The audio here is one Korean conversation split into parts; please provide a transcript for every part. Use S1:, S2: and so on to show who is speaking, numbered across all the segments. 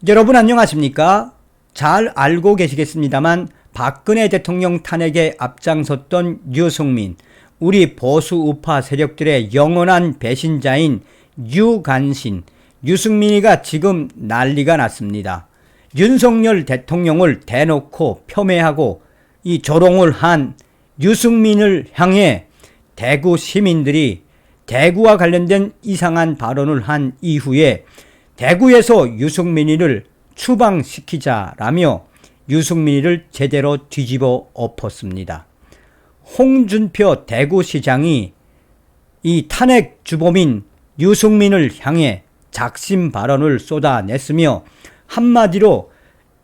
S1: 여러분 안녕하십니까? 잘 알고 계시겠습니다만 박근혜 대통령 탄핵에 앞장섰던 유승민, 우리 보수 우파 세력들의 영원한 배신자인 유관신, 유승민이가 지금 난리가 났습니다. 윤석열 대통령을 대놓고 폄훼하고 이 조롱을 한 유승민을 향해 대구 시민들이 대구와 관련된 이상한 발언을 한 이후에 대구에서 유승민이를 추방시키자라며 유승민이를 제대로 뒤집어 엎었습니다. 홍준표 대구시장이 이 탄핵 주범인 유승민을 향해 작심 발언을 쏟아냈으며 한마디로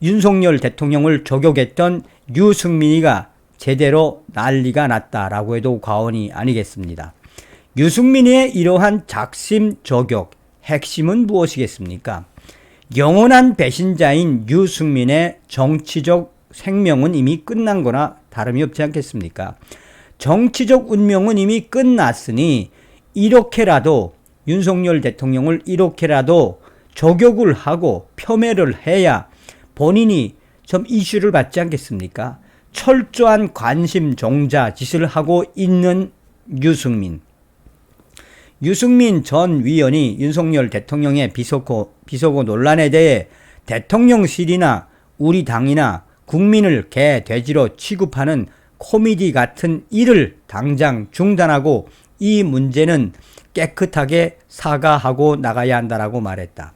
S1: 윤석열 대통령을 저격했던 유승민이가 제대로 난리가 났다라고 해도 과언이 아니겠습니다. 유승민이의 이러한 작심 저격, 핵심은 무엇이겠습니까? 영원한 배신자인 유승민의 정치적 생명은 이미 끝난 거나 다름이 없지 않겠습니까? 정치적 운명은 이미 끝났으니 이렇게라도 윤석열 대통령을 이렇게라도 저격을 하고 폄훼를 해야 본인이 좀 이슈를 받지 않겠습니까? 철저한 관심 종자 짓을 하고 있는 유승민 전 위원이 윤석열 대통령의 비속어 논란에 대해 대통령실이나 우리 당이나 국민을 개 돼지로 취급하는 코미디 같은 일을 당장 중단하고 이 문제는 깨끗하게 사과하고 나가야 한다라고 말했다.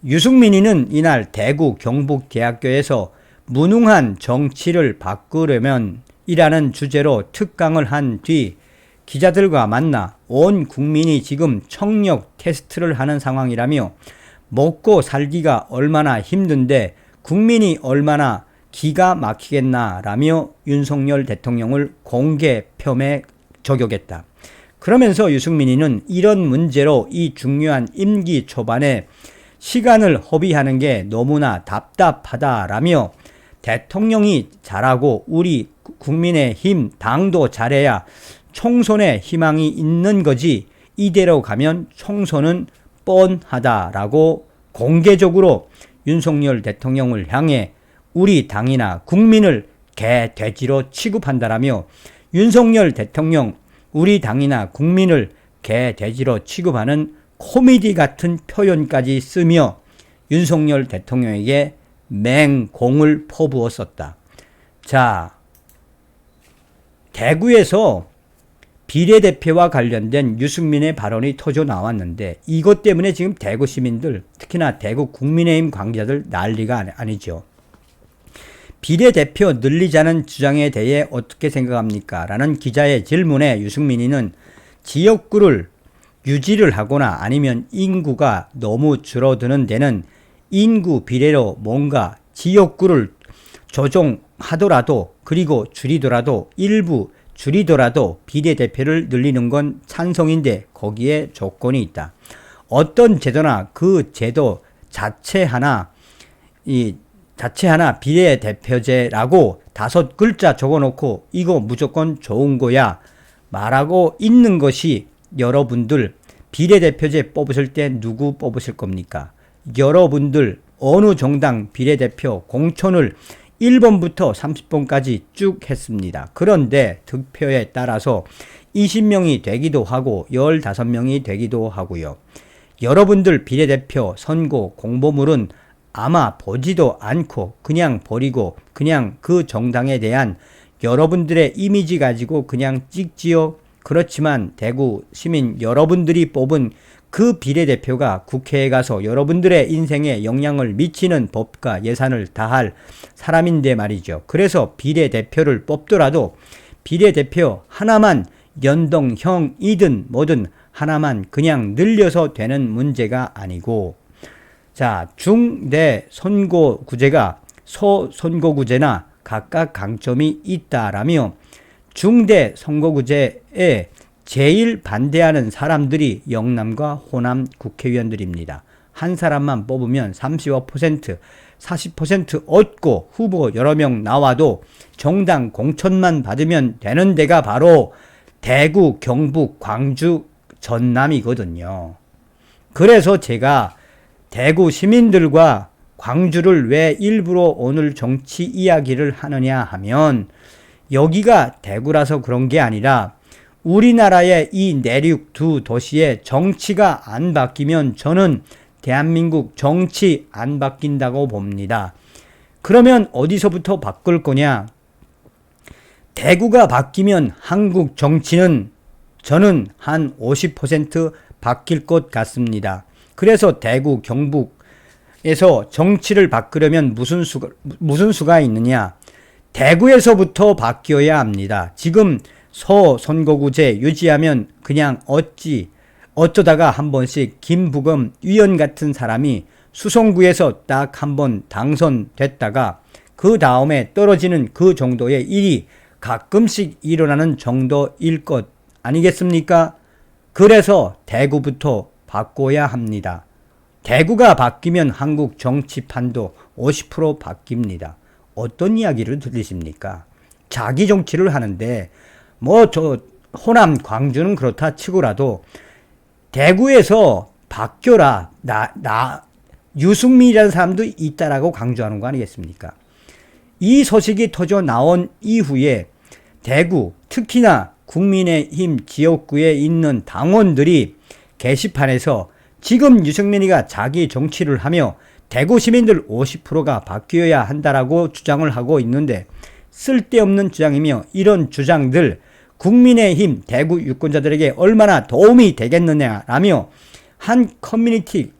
S1: 유승민이는 이날 대구 경북대학교에서 무능한 정치를 바꾸려면 이라는 주제로 특강을 한 뒤 기자들과 만나 온 국민이 지금 청력 테스트를 하는 상황이라며 먹고 살기가 얼마나 힘든데 국민이 얼마나 기가 막히겠나라며 윤석열 대통령을 공개 폄훼 저격했다. 그러면서 유승민이는 이런 문제로 이 중요한 임기 초반에 시간을 허비하는 게 너무나 답답하다라며 대통령이 잘하고 우리 국민의힘 당도 잘해야 총선에 희망이 있는 거지 이대로 가면 총선은 뻔하다라고 공개적으로 윤석열 대통령을 향해 우리 당이나 국민을 개 돼지로 취급한다라며 윤석열 대통령 우리 당이나 국민을 개 돼지로 취급하는 코미디 같은 표현까지 쓰며 윤석열 대통령에게 맹공을 퍼부었었다. 자, 대구에서 비례대표와 관련된 유승민의 발언이 터져 나왔는데 이것 때문에 지금 대구 시민들, 특히나 대구 국민의힘 관계자들 난리가 아니죠. 비례대표 늘리자는 주장에 대해 어떻게 생각합니까? 라는 기자의 질문에 유승민이는 지역구를 유지를 하거나 아니면 인구가 너무 줄어드는 데는 인구 비례로 뭔가 지역구를 조정하더라도 그리고 줄이더라도 일부 줄이더라도 비례대표를 늘리는 건 찬성인데 거기에 조건이 있다. 어떤 제도나 그 제도 자체 하나 비례대표제라고 5글자 적어놓고 이거 무조건 좋은 거야 말하고 있는 것이 여러분들 비례대표제 뽑으실 때 누구 뽑으실 겁니까? 여러분들 어느 정당 비례대표 공천을 1번부터 30번까지 쭉 했습니다. 그런데 득표에 따라서 20명이 되기도 하고 15명이 되기도 하고요. 여러분들 비례대표 선거 공보물은 아마 보지도 않고 그냥 버리고 그냥 그 정당에 대한 여러분들의 이미지 가지고 그냥 찍지요. 그렇지만 대구 시민 여러분들이 뽑은 그 비례대표가 국회에 가서 여러분들의 인생에 영향을 미치는 법과 예산을 다할 사람인데 말이죠. 그래서 비례대표를 뽑더라도 비례대표 하나만 연동형이든 뭐든 하나만 그냥 늘려서 되는 문제가 아니고, 자, 중대 선거구제가 소선거구제나 각각 강점이 있다라며 중대 선거구제에 제일 반대하는 사람들이 영남과 호남 국회의원들입니다. 한 사람만 뽑으면 35%, 40% 얻고 후보 여러 명 나와도 정당 공천만 받으면 되는 데가 바로 대구, 경북, 광주, 전남이거든요. 그래서 제가 대구 시민들과 광주를 왜 일부러 오늘 정치 이야기를 하느냐 하면 여기가 대구라서 그런 게 아니라 우리나라의 이 내륙 두 도시의 정치가 안 바뀌면 저는 대한민국 정치 안 바뀐다고 봅니다. 그러면 어디서부터 바꿀 거냐? 대구가 바뀌면 한국 정치는 저는 한 50% 바뀔 것 같습니다. 그래서 대구, 경북에서 정치를 바꾸려면 무슨 수가 있느냐? 대구에서부터 바뀌어야 합니다. 지금 서선거구제 유지하면 그냥 어쩌다가 한 번씩 김부겸 위원 같은 사람이 수성구에서 딱 한 번 당선됐다가 그 다음에 떨어지는 그 정도의 일이 가끔씩 일어나는 정도일 것 아니겠습니까? 그래서 대구부터 바꿔야 합니다. 대구가 바뀌면 한국 정치판도 50% 바뀝니다. 어떤 이야기를 들으십니까? 자기 정치를 하는데 호남 광주는 그렇다 치고라도 대구에서 바뀌어라. 유승민이라는 사람도 있다라고 강조하는 거 아니겠습니까? 이 소식이 터져 나온 이후에 대구, 특히나 국민의힘 지역구에 있는 당원들이 게시판에서 지금 유승민이가 자기 정치를 하며 대구 시민들 50%가 바뀌어야 한다라고 주장을 하고 있는데 쓸데없는 주장이며 이런 주장들 국민의힘 대구 유권자들에게 얼마나 도움이 되겠느냐라며 한 커뮤니티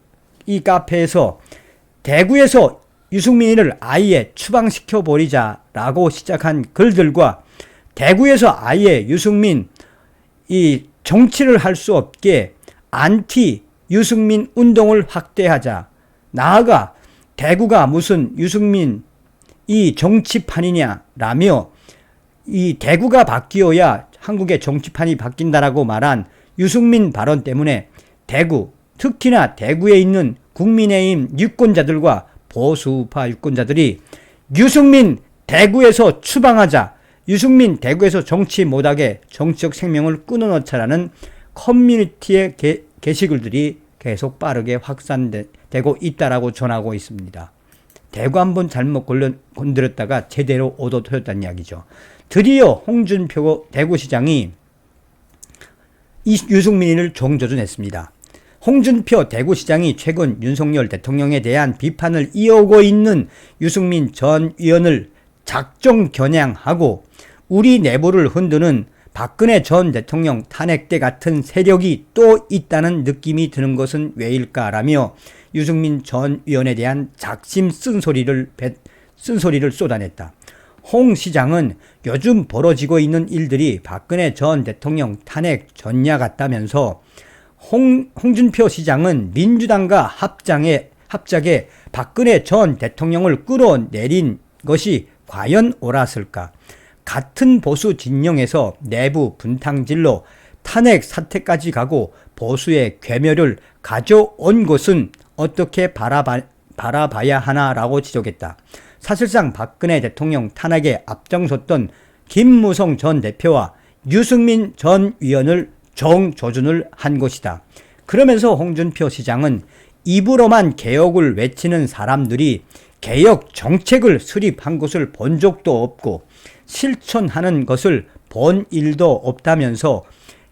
S1: 이 카페에서 대구에서 유승민이를 아예 추방시켜 버리자라고 시작한 글들과 대구에서 아예 유승민 이 정치를 할 수 없게 안티 유승민 운동을 확대하자. 나아가 대구가 무슨 유승민 이 정치판이냐라며 이 대구가 바뀌어야 한국의 정치판이 바뀐다라고 말한 유승민 발언 때문에 대구, 특히나 대구에 있는 국민의힘 유권자들과 보수우파 유권자들이 유승민 대구에서 추방하자, 유승민 대구에서 정치 못하게 정치적 생명을 끊어놓자라는 커뮤니티의 게시글들이 계속 빠르게 확산되고 있다라고 전하고 있습니다. 대구 한번 잘못 건드렸다가 제대로 오도 터졌다는 이야기죠. 드디어 홍준표 대구시장이 유승민을 정조준했습니다. 홍준표 대구시장이 최근 윤석열 대통령에 대한 비판을 이어오고 있는 유승민 전 의원을 작정 겨냥하고 우리 내부를 흔드는 박근혜 전 대통령 탄핵때 같은 세력이 또 있다는 느낌이 드는 것은 왜일까라며 유승민 전 의원에 대한 작심 쓴소리를 쏟아냈다. 홍 시장은 요즘 벌어지고 있는 일들이 박근혜 전 대통령 탄핵 전야 같다면서 홍준표 시장은 민주당과 합작에 박근혜 전 대통령을 끌어내린 것이 과연 옳았을까? 같은 보수 진영에서 내부 분탕질로 탄핵 사태까지 가고 보수의 괴멸을 가져온 것은 어떻게 바라봐야 하나라고 지적했다. 사실상 박근혜 대통령 탄핵에 앞장섰던 김무성 전 대표와 유승민 전 의원을 정조준을 한 것이다. 그러면서 홍준표 시장은 입으로만 개혁을 외치는 사람들이 개혁 정책을 수립한 것을 본 적도 없고 실천하는 것을 본 일도 없다면서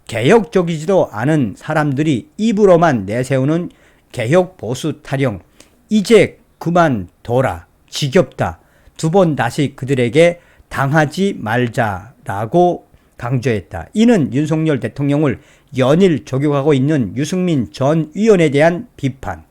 S1: 개혁적이지도 않은 사람들이 입으로만 내세우는 개혁 보수 타령 이제 그만둬라. 지겹다. 두 번 다시 그들에게 당하지 말자라고 강조했다. 이는 윤석열 대통령을 연일 저격하고 있는 유승민 전 의원에 대한 비판.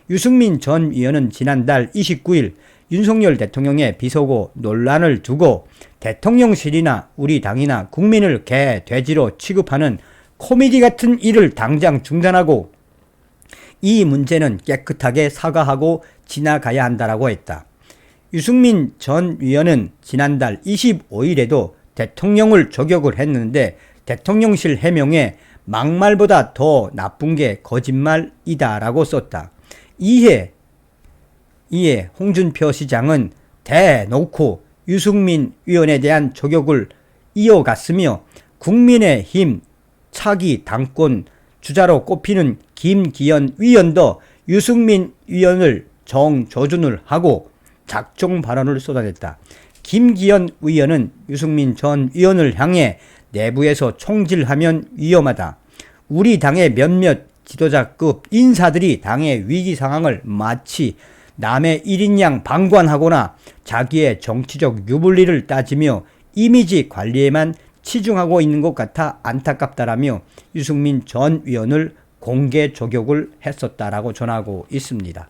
S1: 유승민 전 의원은 지난달 29일 윤석열 대통령의 비속어 논란을 두고 대통령실이나 우리 당이나 국민을 개, 돼지로 취급하는 코미디 같은 일을 당장 중단하고 이 문제는 깨끗하게 사과하고 지나가야 한다라고 했다. 유승민 전 의원은 지난달 25일에도 대통령을 저격을 했는데 대통령실 해명에 막말보다 더 나쁜 게 거짓말이다라고 썼다. 이에 홍준표 시장은 대놓고 유승민 의원에 대한 저격을 이어갔으며 국민의힘 차기 당권 주자로 꼽히는 김기현 의원도 유승민 의원을 정조준을 하고 작정 발언을 쏟아냈다. 김기현 의원은 유승민 전 의원을 향해 내부에서 총질하면 위험하다. 우리 당의 몇몇 지도자급 인사들이 당의 위기 상황을 마치 남의 1인양 방관하거나 자기의 정치적 유불리를 따지며 이미지 관리에만 치중하고 있는 것 같아 안타깝다라며 유승민 전 의원을 공개 조격을 했었다라고 전하고 있습니다.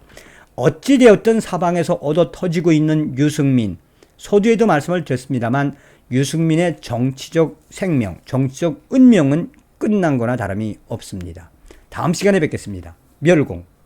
S1: 어찌되었든 사방에서 얻어 터지고 있는 유승민, 서두에도 말씀을 드렸습니다만 유승민의 정치적 생명, 정치적 운명은 끝난 거나 다름이 없습니다. 다음 시간에 뵙겠습니다. 멸공.